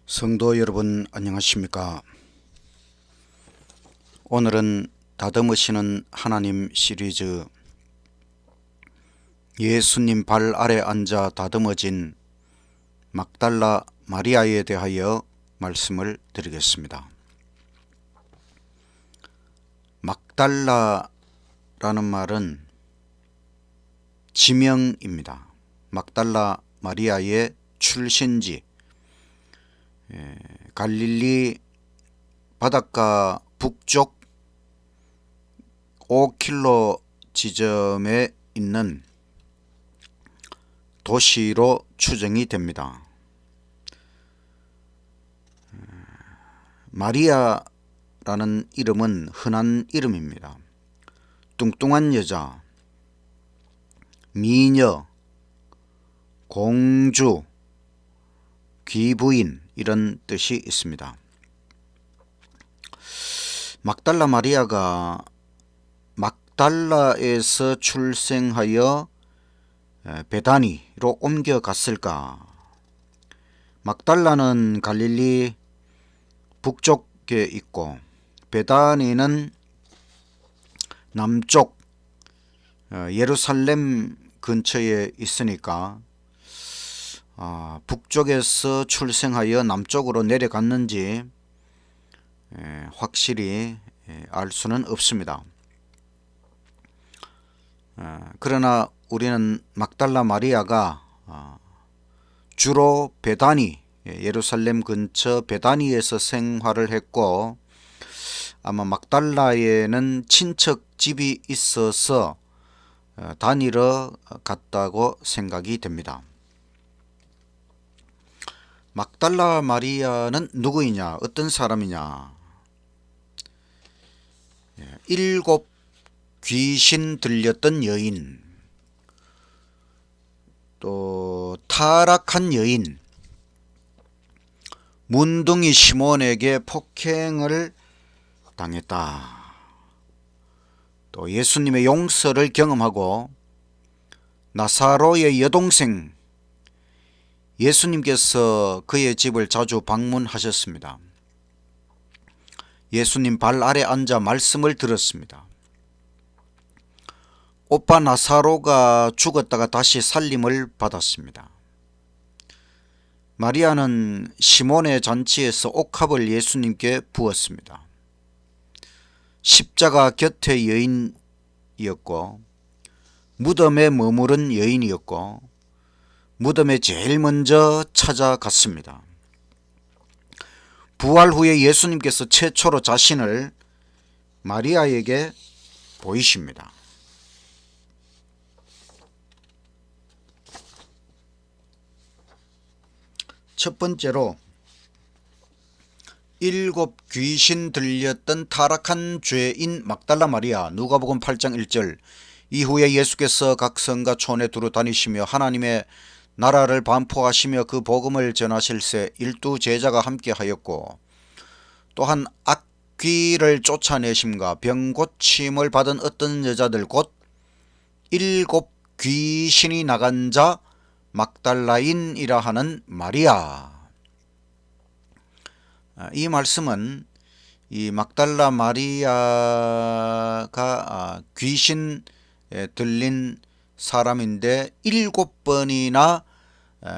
성도 여러분 안녕하십니까? 오늘은 다듬으시는 하나님 시리즈 예수님 발 아래 앉아 다듬어진 막달라 마리아에 대하여 말씀을 드리겠습니다. 막달라라는 말은 지명입니다. 막달라 마리아의 출신지 갈릴리 바닷가 북쪽 5km 지점에 있는 도시로 추정이 됩니다. 마리아라는 이름은 흔한 이름입니다. 뚱뚱한 여자, 미녀, 공주, 귀부인 이런 뜻이 있습니다. 막달라 마리아가 막달라에서 출생하여 베다니로 옮겨갔을까? 막달라는 갈릴리 북쪽에 있고 베다니는 남쪽 예루살렘 근처에 있으니까 북쪽에서 출생하여 남쪽으로 내려갔는지 확실히 알 수는 없습니다. 그러나 우리는 막달라 마리아가 주로 베다니, 예루살렘 근처 베다니에서 생활을 했고 아마 막달라에는 친척 집이 있어서 다니러 갔다고 생각이 됩니다. 막달라 마리아는 누구이냐? 어떤 사람이냐? 7 귀신 들렸던 여인, 또 타락한 여인, 문둥이 시몬에게 폭행을 당했다. 또 예수님의 용서를 경험하고 나사로의 여동생 예수님께서 그의 집을 자주 방문하셨습니다. 예수님 발 아래 앉아 말씀을 들었습니다. 오빠 나사로가 죽었다가 다시 살림을 받았습니다. 마리아는 시몬의 잔치에서 옥합을 예수님께 부었습니다. 십자가 곁의 여인이었고 무덤에 머무른 여인이었고 무덤에 제일 먼저 찾아갔습니다. 부활 후에 예수님께서 최초로 자신을 마리아에게 보이십니다. 첫 번째로 7 귀신 들렸던 타락한 죄인 막달라 마리아, 누가복음 8장 1절. 이후에 예수께서 각 성과 촌에 두루 다니시며 하나님의 나라를 반포하시며 그 복음을 전하실새 12 제자가 함께 하였고 또한 악귀를 쫓아내심과 병 고침을 받은 어떤 여자들 곧 7 귀신이 나간 자 막달라인이라 하는 마리아. 이 말씀은 이 막달라 마리아가 귀신 들린 사람인데 7번이나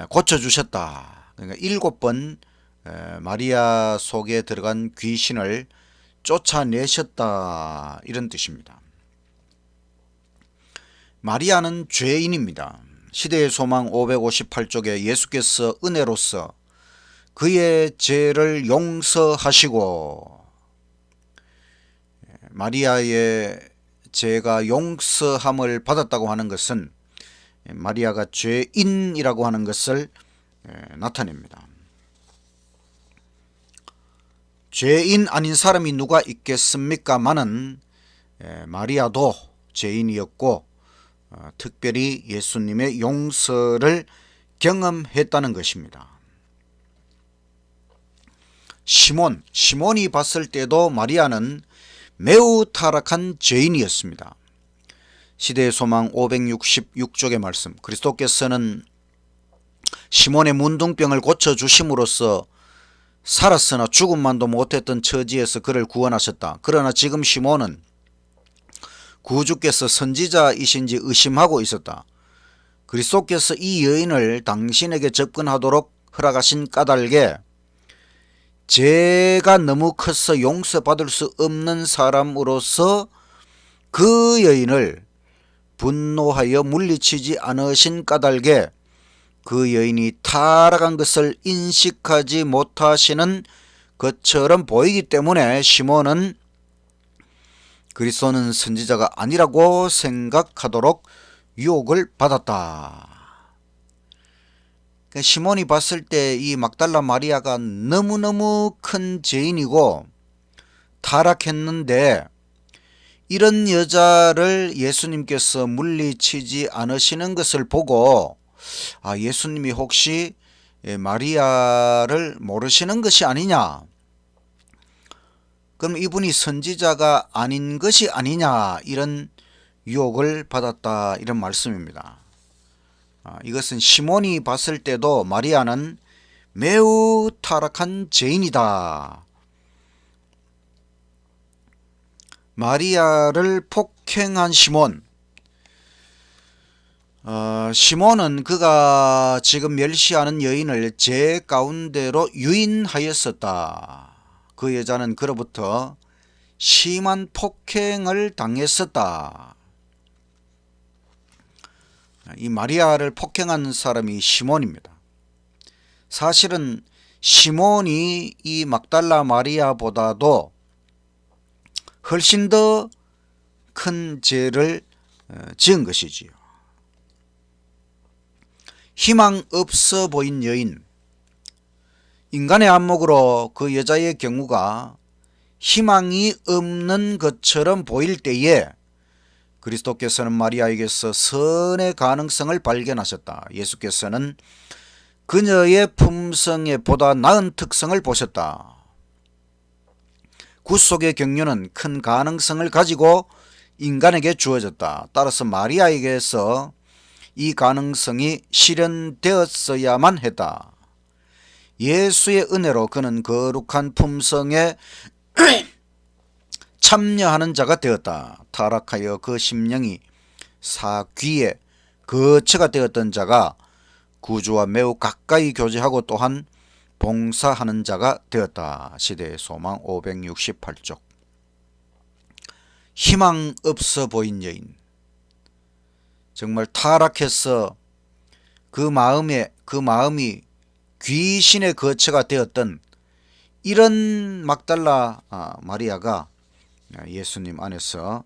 고쳐주셨다. 그러니까 7번 마리아 속에 들어간 귀신을 쫓아내셨다, 이런 뜻입니다. 마리아는 죄인입니다. 시대의 소망 558쪽에 예수께서 은혜로서 그의 죄를 용서하시고, 마리아의 죄가 용서함을 받았다고 하는 것은 마리아가 죄인이라고 하는 것을 나타냅니다. 죄인 아닌 사람이 누가 있겠습니까마는 마리아도 죄인이었고 특별히 예수님의 용서를 경험했다는 것입니다. 시몬이 봤을 때도 마리아는 매우 타락한 죄인이었습니다. 시대의 소망 566쪽의 말씀, 그리스도께서는 시몬의 문둥병을 고쳐주심으로써 살았으나 죽음만도 못했던 처지에서 그를 구원하셨다. 그러나 지금 시몬은 구주께서 선지자이신지 의심하고 있었다. 그리스도께서 이 여인을 당신에게 접근하도록 허락하신 까닭에 죄가 너무 커서 용서받을 수 없는 사람으로서 그 여인을 분노하여 물리치지 않으신 까닭에 그 여인이 타락한 것을 인식하지 못하시는 것처럼 보이기 때문에 시몬은 그리스도는 선지자가 아니라고 생각하도록 유혹을 받았다. 시몬이 봤을 때 이 막달라 마리아가 너무너무 큰 죄인이고 타락했는데 이런 여자를 예수님께서 물리치지 않으시는 것을 보고 예수님이 혹시 마리아를 모르시는 것이 아니냐, 그럼 이분이 선지자가 아닌 것이 아니냐, 이런 유혹을 받았다, 이런 말씀입니다. 이것은 시몬이 봤을 때도 마리아는 매우 타락한 죄인이다. 마리아를 폭행한 시몬, 시몬은 그가 지금 멸시하는 여인을 죄 가운데로 유인하였었다. 그 여자는 그로부터 심한 폭행을 당했었다. 이 마리아를 폭행한 사람이 시몬입니다. 사실은 시몬이 이 막달라 마리아보다도 훨씬 더 큰 죄를 지은 것이지요. 희망 없어 보인 여인, 인간의 안목으로 그 여자의 경우가 희망이 없는 것처럼 보일 때에 그리스도께서는 마리아에게서 선의 가능성을 발견하셨다. 예수께서는 그녀의 품성에 보다 나은 특성을 보셨다. 구속의 경륜은 큰 가능성을 가지고 인간에게 주어졌다. 따라서 마리아에게서 이 가능성이 실현되었어야만 했다. 예수의 은혜로 그는 거룩한 품성에 참여하는 자가 되었다. 타락하여 그 심령이 사귀의 거처가 되었던 자가 구주와 매우 가까이 교제하고 또한 봉사하는 자가 되었다. 시대의 소망 568쪽. 희망 없어 보인 여인, 정말 타락해서 그 마음이 귀신의 거처가 되었던 이런 막달라 마리아가 예수님 안에서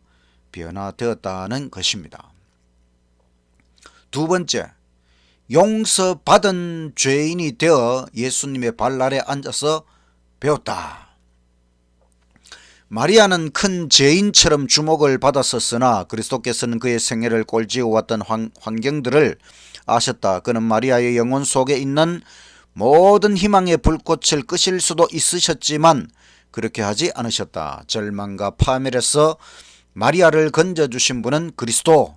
변화되었다는 것입니다. 두 번째, 용서받은 죄인이 되어 예수님의 발 아래 앉아서 배웠다. 마리아는 큰 죄인처럼 주목을 받았었으나 그리스도께서는 그의 생애를 꼴지어왔던 환경들을 아셨다. 그는 마리아의 영혼 속에 있는 모든 희망의 불꽃을 끄실 수도 있으셨지만 그렇게 하지 않으셨다. 절망과 파멸에서 마리아를 건져주신 분은 그리스도.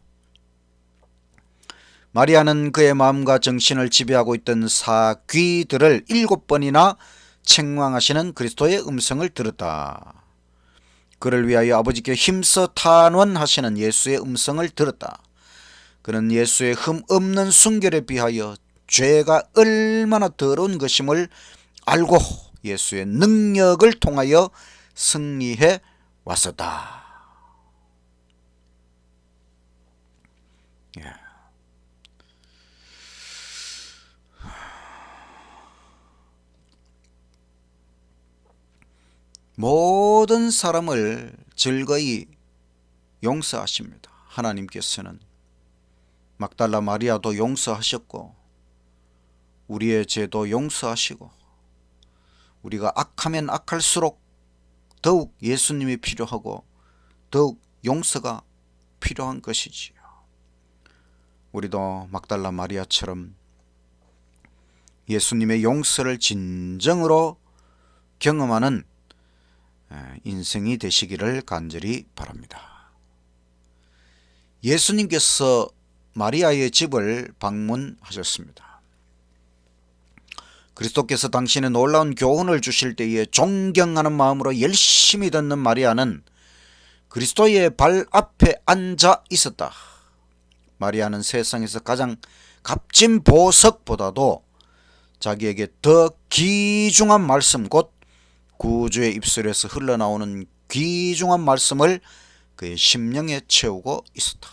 마리아는 그의 마음과 정신을 지배하고 있던 사귀들을 7번이나 책망하시는 그리스도의 음성을 들었다. 그를 위하여 아버지께 힘써 탄원하시는 예수의 음성을 들었다. 그는 예수의 흠 없는 순결에 비하여 죄가 얼마나 더러운 것임을 알고 예수의 능력을 통하여 승리해 왔었다. 모든 사람을 즐거이 용서하십니다. 하나님께서는 막달라 마리아도 용서하셨고 우리의 죄도 용서하시고 우리가 악하면 악할수록 더욱 예수님이 필요하고 더욱 용서가 필요한 것이지요. 우리도 막달라 마리아처럼 예수님의 용서를 진정으로 경험하는 인생이 되시기를 간절히 바랍니다. 예수님께서 마리아의 집을 방문하셨습니다. 그리스도께서 당신의 놀라운 교훈을 주실 때에 존경하는 마음으로 열심히 듣는 마리아는 그리스도의 발 앞에 앉아 있었다. 마리아는 세상에서 가장 값진 보석보다도 자기에게 더 귀중한 말씀, 곧 구주의 입술에서 흘러나오는 귀중한 말씀을 그의 심령에 채우고 있었다.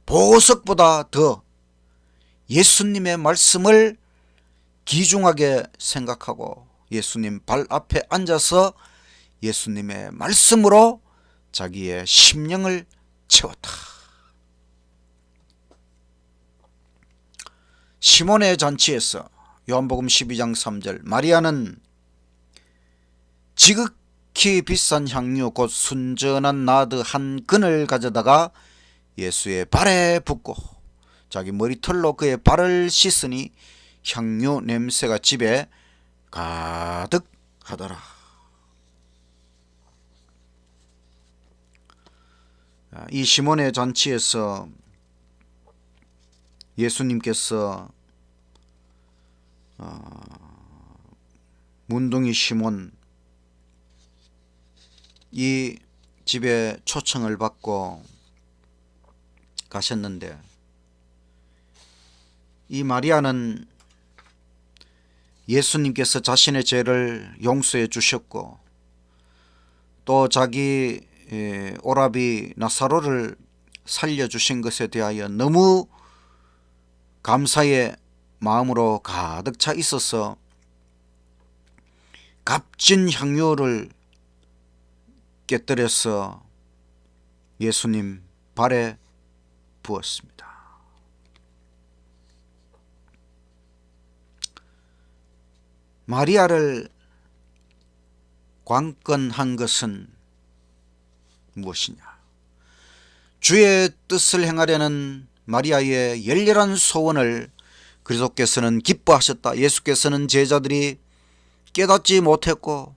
보석보다 더 예수님의 말씀을 귀중하게 생각하고 예수님 발 앞에 앉아서 예수님의 말씀으로 자기의 심령을 채웠다. 시몬의 잔치에서 요한복음 12장 3절, 마리아는 지극히 비싼 향유 곧 순전한 나드 한 근을 가져다가 예수의 발에 붓고 자기 머리털로 그의 발을 씻으니 향유 냄새가 집에 가득하더라. 이 시몬의 잔치에서 예수님께서 문둥이 시몬 이 집에 초청을 받고 가셨는데, 이 마리아는 예수님께서 자신의 죄를 용서해 주셨고 또 자기 오라비 나사로를 살려주신 것에 대하여 너무 감사의 마음으로 가득 차 있어서 값진 향유를 깨뜨려서 예수님 발에 부었습니다. 마리아를 관건한 것은 무엇이냐? 주의 뜻을 행하려는 마리아의 열렬한 소원을 그리스도께서는 기뻐하셨다. 예수께서는 제자들이 깨닫지 못했고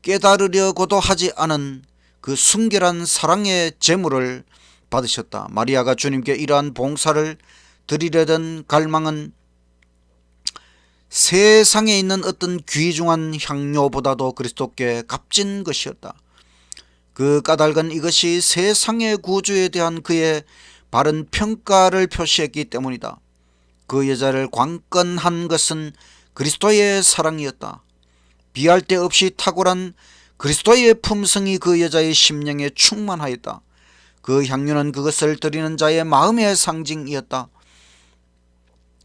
깨달으려고도 하지 않은 그 순결한 사랑의 제물을 받으셨다. 마리아가 주님께 이러한 봉사를 드리려던 갈망은 세상에 있는 어떤 귀중한 향료보다도 그리스도께 값진 것이었다. 그 까닭은 이것이 세상의 구주에 대한 그의 바른 평가를 표시했기 때문이다. 그 여자를 관건한 것은 그리스도의 사랑이었다. 비할 데 없이 탁월한 그리스도의 품성이 그 여자의 심령에 충만하였다. 그 향유는 그것을 드리는 자의 마음의 상징이었다.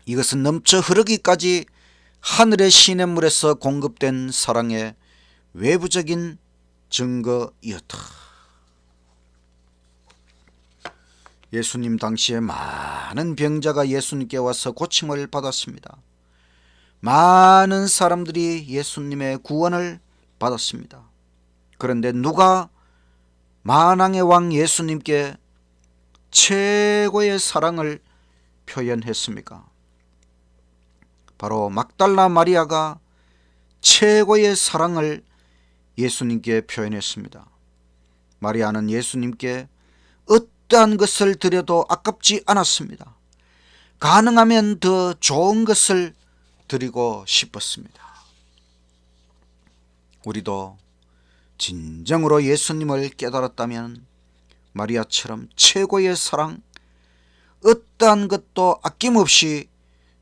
이것은 넘쳐 흐르기까지 하늘의 시냇물에서 공급된 사랑의 외부적인 증거이었다. 예수님 당시에 많은 병자가 예수님께 와서 고침을 받았습니다. 많은 사람들이 예수님의 구원을 받았습니다. 그런데 누가 만왕의 왕 예수님께 최고의 사랑을 표현했습니까? 바로 막달라 마리아가 최고의 사랑을 예수님께 표현했습니다. 마리아는 예수님께 어떠한 것을 드려도 아깝지 않았습니다. 가능하면 더 좋은 것을 드리고 싶었습니다. 우리도 진정으로 예수님을 깨달았다면 마리아처럼 최고의 사랑, 어떠한 것도 아낌없이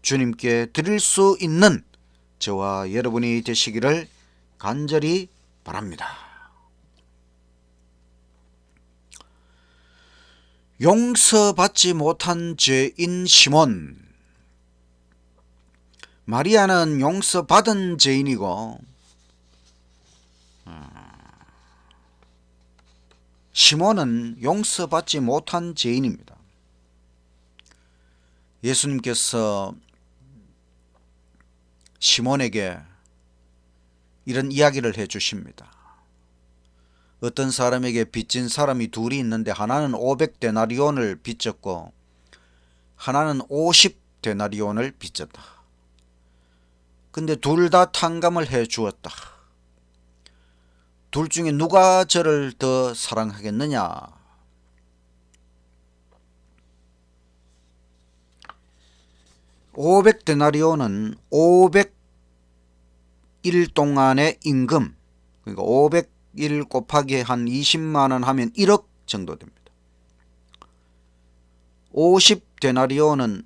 주님께 드릴 수 있는 저와 여러분이 되시기를 간절히 바랍니다. 용서받지 못한 죄인 시몬. 마리아는 용서받은 죄인이고 시몬은 용서받지 못한 죄인입니다. 예수님께서 시몬에게 이런 이야기를 해 주십니다. 어떤 사람에게 빚진 사람이 둘이 있는데 하나는 500데나리온을 빚졌고 하나는 50데나리온을 빚졌다. 근데 둘 다 탕감을 해 주었다. 둘 중에 누가 저를 더 사랑하겠느냐? 500데나리온은 500일 동안의 임금, 그러니까 500일 곱하기 한 20만 원 하면 1억 정도 됩니다. 50데나리온은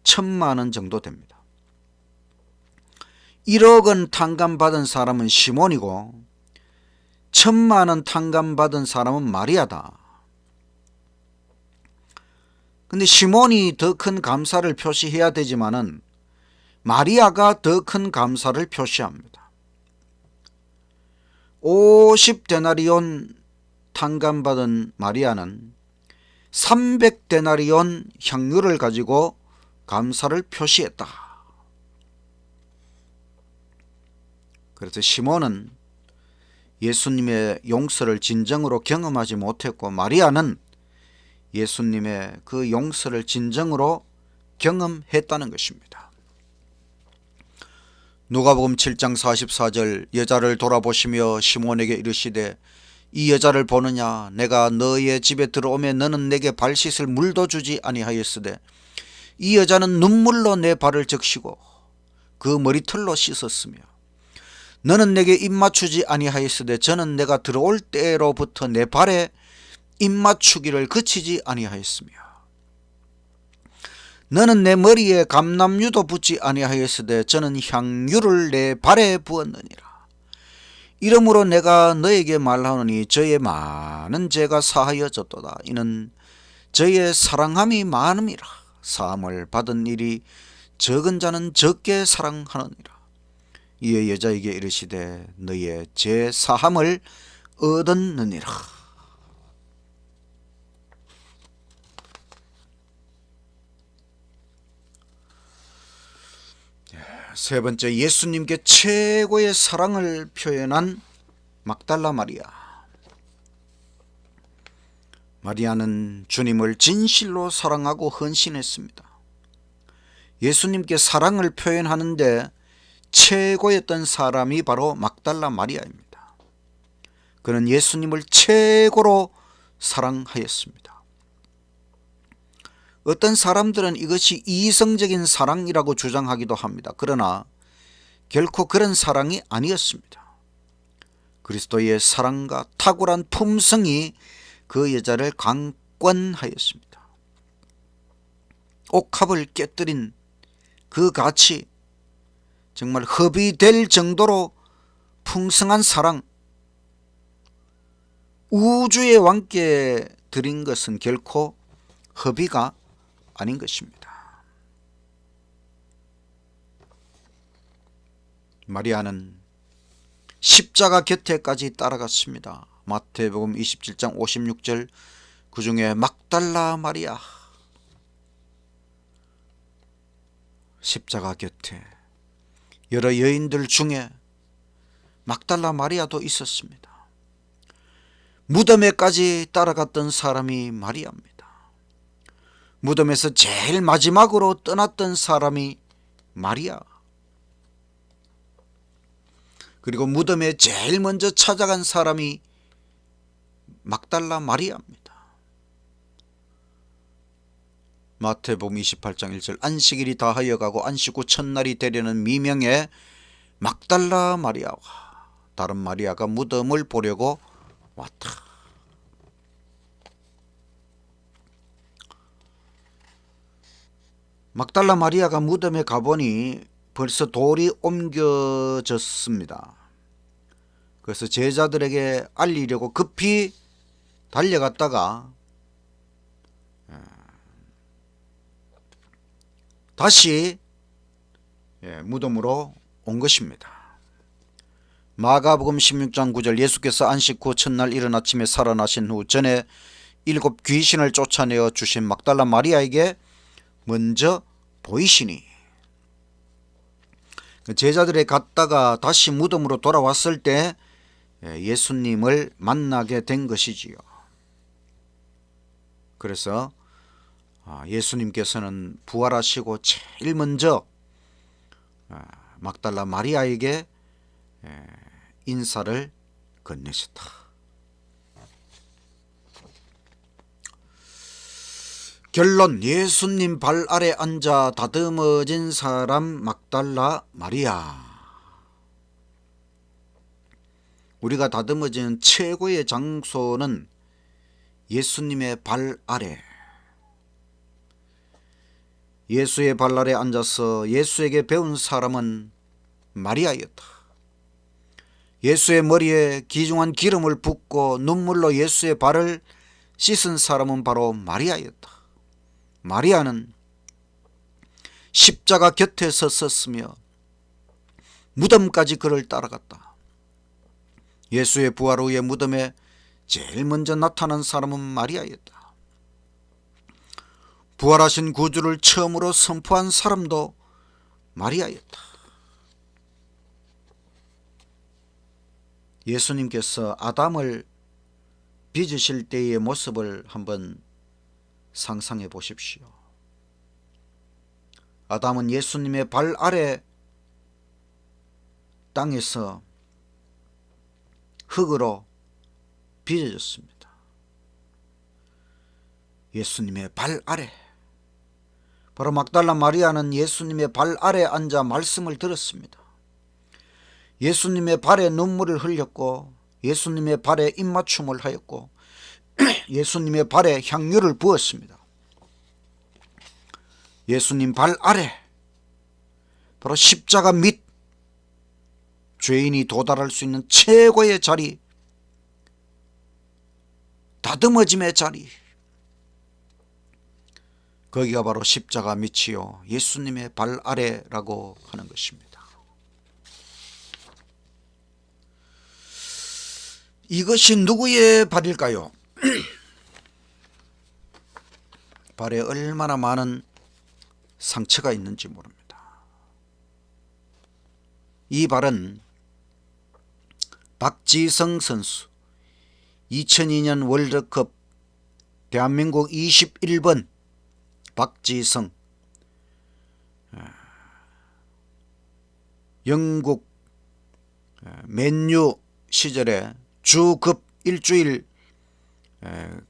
1000만 원 정도 됩니다. 1억원 탕감받은 사람은 시몬이고 1000만 원 탕감받은 사람은 마리아다. 근데 시몬이 더 큰 감사를 표시해야 되지만은 마리아가 더 큰 감사를 표시합니다. 50데나리온 탕감받은 마리아는 300데나리온 향유를 가지고 감사를 표시했다. 그래서 시몬은 예수님의 용서를 진정으로 경험하지 못했고 마리아는 예수님의 그 용서를 진정으로 경험했다는 것입니다. 누가복음 7장 44절 여자를 돌아보시며 시몬에게 이르시되 이 여자를 보느냐? 내가 너의 집에 들어오면 너는 내게 발 씻을 물도 주지 아니하였으되 이 여자는 눈물로 내 발을 적시고 그 머리털로 씻었으며 너는 내게 입맞추지 아니하였으되 저는 내가 들어올 때로부터 내 발에 입맞추기를 그치지 아니하였으며 너는 내 머리에 감람유도 붓지 아니하였으되 저는 향유를 내 발에 부었느니라. 이러므로 내가 너에게 말하노니 저의 많은 죄가 사하여졌도다. 이는 저의 사랑함이 많음이라. 사함을 받은 일이 적은 자는 적게 사랑하느니라. 이에 여자에게 이르시되 너의 죄 사함을 얻었느니라. 세 번째, 예수님께 최고의 사랑을 표현한 막달라 마리아. 마리아는 주님을 진실로 사랑하고 헌신했습니다. 예수님께 사랑을 표현하는데 최고였던 사람이 바로 막달라 마리아입니다. 그는 예수님을 최고로 사랑하였습니다. 어떤 사람들은 이것이 이성적인 사랑이라고 주장하기도 합니다. 그러나 결코 그런 사랑이 아니었습니다. 그리스도의 사랑과 탁월한 품성이 그 여자를 강권하였습니다. 옥합을 깨뜨린 그 가치, 정말 허비될 정도로 풍성한 사랑, 우주의 왕께 드린 것은 결코 허비가 아닌 것입니다. 마리아는 십자가 곁에까지 따라갔습니다. 마태복음 27장 56절, 그 중에 막달라 마리아, 십자가 곁에 여러 여인들 중에 막달라 마리아도 있었습니다. 무덤에까지 따라갔던 사람이 마리아입니다. 무덤에서 제일 마지막으로 떠났던 사람이 마리아, 그리고 무덤에 제일 먼저 찾아간 사람이 막달라 마리아입니다. 마태복음 28장 1절, 안식일이 다하여 가고 안식 후 첫날이 되려는 미명에 막달라 마리아와 다른 마리아가 무덤을 보려고 왔다. 막달라 마리아가 무덤에 가보니 벌써 돌이 옮겨졌습니다. 그래서 제자들에게 알리려고 급히 달려갔다가 다시 무덤으로 온 것입니다. 마가복음 16장 9절, 예수께서 안식 후 첫날 이른 아침에 살아나신 후 전에 7 귀신을 쫓아내어 주신 막달라 마리아에게 먼저 보이시니, 제자들이 갔다가 다시 무덤으로 돌아왔을 때 예수님을 만나게 된 것이지요. 그래서 예수님께서는 부활하시고 제일 먼저 막달라 마리아에게 인사를 건네셨다. 결론, 예수님 발 아래 앉아 다듬어진 사람 막달라 마리아. 우리가 다듬어지는 최고의 장소는 예수님의 발 아래. 예수의 발 아래 앉아서 예수에게 배운 사람은 마리아였다. 예수의 머리에 귀중한 기름을 붓고 눈물로 예수의 발을 씻은 사람은 바로 마리아였다. 마리아는 십자가 곁에 섰으며 무덤까지 그를 따라갔다. 예수의 부활 후에 무덤에 제일 먼저 나타난 사람은 마리아였다. 부활하신 구주를 처음으로 선포한 사람도 마리아였다. 예수님께서 아담을 빚으실 때의 모습을 한번 상상해 보십시오. 아담은 예수님의 발 아래 땅에서 흙으로 빚어졌습니다. 예수님의 발 아래. 바로 막달라 마리아는 예수님의 발 아래 앉아 말씀을 들었습니다. 예수님의 발에 눈물을 흘렸고 예수님의 발에 입맞춤을 하였고 예수님의 발에 향유를 부었습니다. 예수님 발 아래, 바로 십자가 밑, 죄인이 도달할 수 있는 최고의 자리, 다듬어짐의 자리, 거기가 바로 십자가 밑이요 예수님의 발 아래라고 하는 것입니다. 이것이 누구의 발일까요? 발에 얼마나 많은 상처가 있는지 모릅니다. 이 발은 박지성 선수 2002년 월드컵 대한민국 21번 박지성, 영국 맨유 시절에 주급 일주일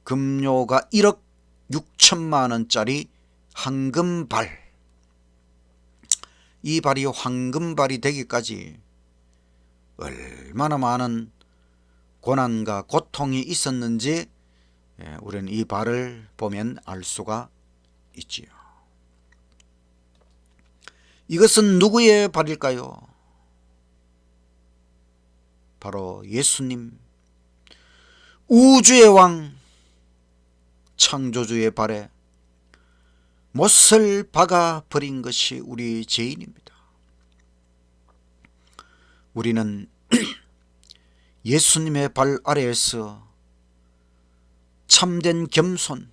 급료가 1억 6천만 원짜리 황금발. 이 발이 황금발이 되기까지 얼마나 많은 고난과 고통이 있었는지 우리는 이 발을 보면 알 수가 있지요. 이것은 누구의 발일까요? 바로 예수님, 우주의 왕, 창조주의 발에 못을 박아 버린 것이 우리 죄인입니다. 우리는 예수님의 발 아래에서 참된 겸손,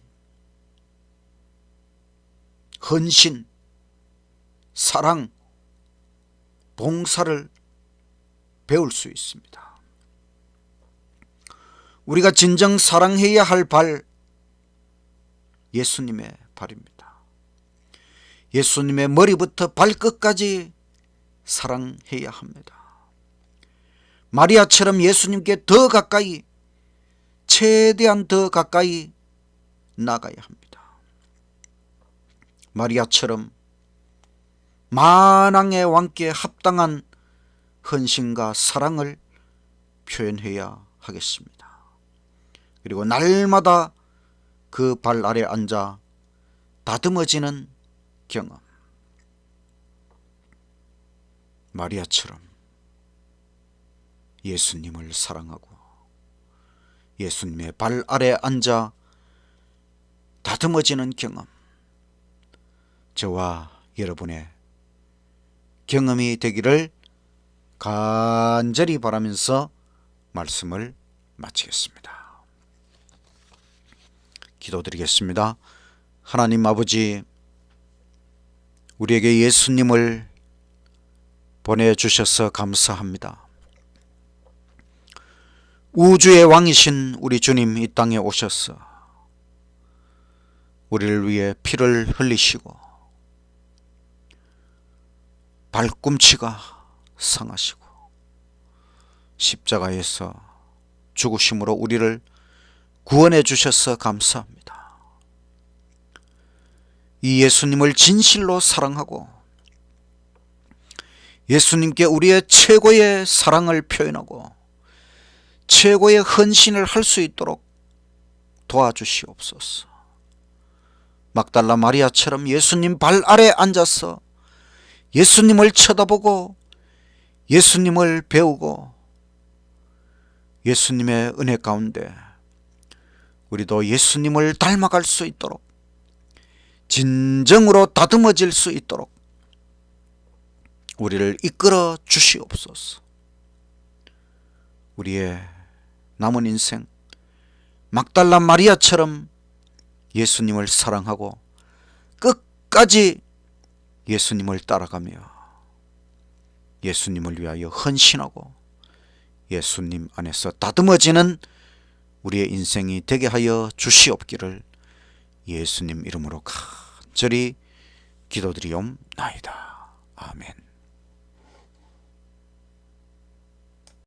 헌신, 사랑, 봉사를 배울 수 있습니다. 우리가 진정 사랑해야 할 발, 예수님의 발입니다. 예수님의 머리부터 발끝까지 사랑해야 합니다. 마리아처럼 예수님께 더 가까이, 최대한 더 가까이 나가야 합니다. 마리아처럼 만왕의 왕께 합당한 헌신과 사랑을 표현해야 하겠습니다. 그리고 날마다 그 발 아래 앉아 다듬어지는 경험. 마리아처럼 예수님을 사랑하고 예수님의 발 아래 앉아 다듬어지는 경험. 저와 여러분의 경험이 되기를 간절히 바라면서 말씀을 마치겠습니다. 기도드리겠습니다. 하나님 아버지, 우리에게 예수님을 보내주셔서 감사합니다. 우주의 왕이신 우리 주님 이 땅에 오셔서 우리를 위해 피를 흘리시고 발꿈치가 상하시고 십자가에서 죽으심으로 우리를 구원해 주셔서 감사합니다. 이 예수님을 진실로 사랑하고 예수님께 우리의 최고의 사랑을 표현하고 최고의 헌신을 할 수 있도록 도와주시옵소서. 막달라 마리아처럼 예수님 발 아래 앉아서 예수님을 쳐다보고 예수님을 배우고 예수님의 은혜 가운데 우리도 예수님을 닮아갈 수 있도록 진정으로 다듬어질 수 있도록 우리를 이끌어 주시옵소서. 우리의 남은 인생 막달라 마리아처럼 예수님을 사랑하고 끝까지 예수님을 따라가며 예수님을 위하여 헌신하고 예수님 안에서 다듬어지는 우리의 인생이 되게 하여 주시옵기를 예수님 이름으로 간절히 기도드리옵나이다. 아멘.